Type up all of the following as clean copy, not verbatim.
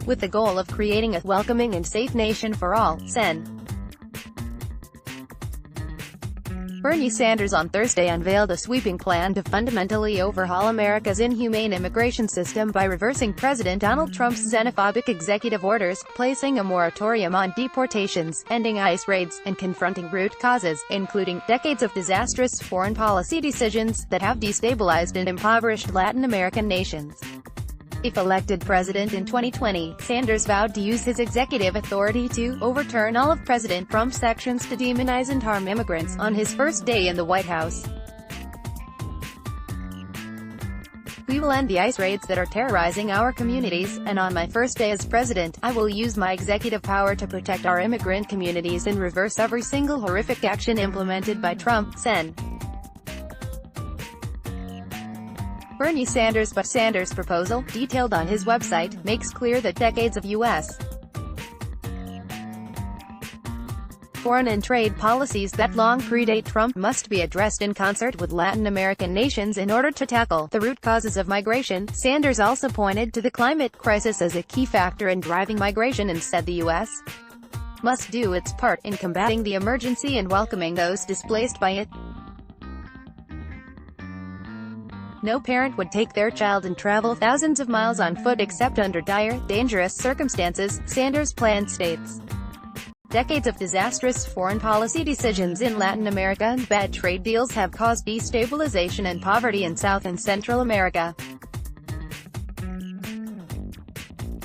with the goal of creating a welcoming and safe nation for all, Sen. Bernie Sanders on Thursday unveiled a sweeping plan to fundamentally overhaul America's inhumane immigration system by reversing President Donald Trump's xenophobic executive orders, placing a moratorium on deportations, ending ICE raids, and confronting root causes, including decades of disastrous foreign policy decisions that have destabilized and impoverished Latin American nations. If elected president in 2020, Sanders vowed to use his executive authority to overturn all of President Trump's actions to demonize and harm immigrants on his first day in the White House. "We will end the ICE raids that are terrorizing our communities, and on my first day as president, I will use my executive power to protect our immigrant communities and reverse every single horrific action implemented by Trump," Sen. Bernie Sanders' proposal, detailed on his website, makes clear that decades of U.S. foreign and trade policies that long predate Trump must be addressed in concert with Latin American nations in order to tackle the root causes of migration. Sanders also pointed to the climate crisis as a key factor in driving migration and said the U.S. must do its part in combating the emergency and welcoming those displaced by it. "No parent would take their child and travel thousands of miles on foot except under dire, dangerous circumstances," Sanders' plan states. Decades of disastrous foreign policy decisions in Latin America and bad trade deals have caused destabilization and poverty in South and Central America.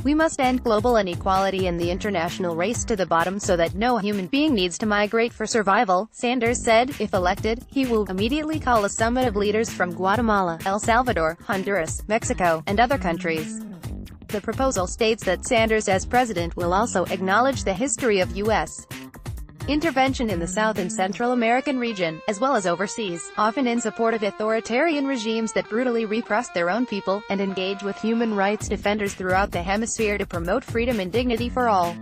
"We must end global inequality and the international race to the bottom so that no human being needs to migrate for survival," Sanders said. If elected, he will immediately call a summit of leaders from Guatemala, El Salvador, Honduras, Mexico, and other countries. The proposal states that Sanders as president will also acknowledge the history of U.S. intervention in the South and Central American region, as well as overseas, often in support of authoritarian regimes that brutally repress their own people, and engage with human rights defenders throughout the hemisphere to promote freedom and dignity for all.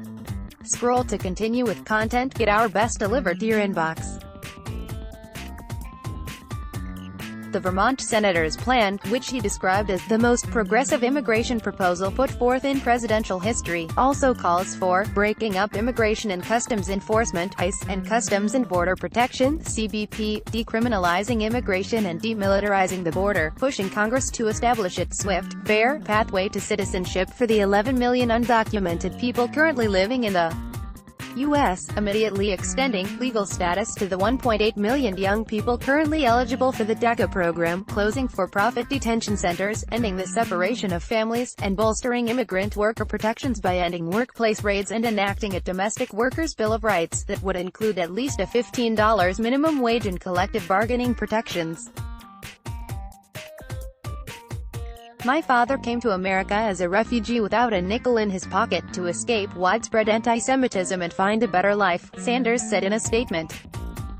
Scroll to continue with content. Get our best delivered to your inbox. The Vermont senator's plan, which he described as the most progressive immigration proposal put forth in presidential history, also calls for breaking up Immigration and Customs Enforcement (ICE) and Customs and Border Protection (CBP), decriminalizing immigration and demilitarizing the border, pushing Congress to establish its swift, fair pathway to citizenship for the 11 million undocumented people currently living in the U.S., immediately extending legal status to the 1.8 million young people currently eligible for the DACA program, closing for-profit detention centers, ending the separation of families, and bolstering immigrant worker protections by ending workplace raids and enacting a domestic workers' bill of rights that would include at least a $15 minimum wage and collective bargaining protections. "My father came to America as a refugee without a nickel in his pocket to escape widespread anti-Semitism and find a better life," Sanders said in a statement.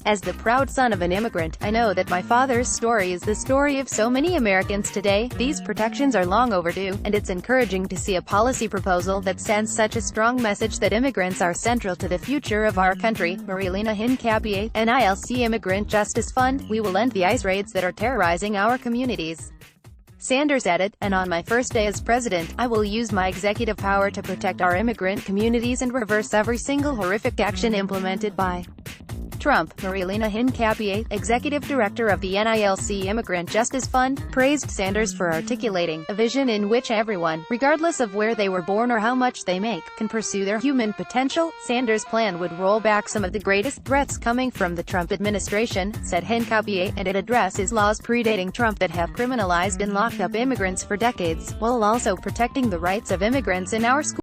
"As the proud son of an immigrant, I know that my father's story is the story of so many Americans today. These protections are long overdue, and it's encouraging to see a policy proposal that sends such a strong message that immigrants are central to the future of our country." Marilena Hincapié, NILC Immigrant Justice Fund. "We will end the ICE raids that are terrorizing our communities," Sanders added, "and on my first day as president, I will use my executive power to protect our immigrant communities and reverse every single horrific action implemented by Trump." Marilena Hincapié, executive director of the NILC Immigrant Justice Fund, praised Sanders for articulating a vision in which everyone, regardless of where they were born or how much they make, can pursue their human potential. Sanders' plan would roll back some of the greatest threats coming from the Trump administration, said Hincapié, and it addresses laws predating Trump that have criminalized and locked up immigrants for decades, while also protecting the rights of immigrants in our schools.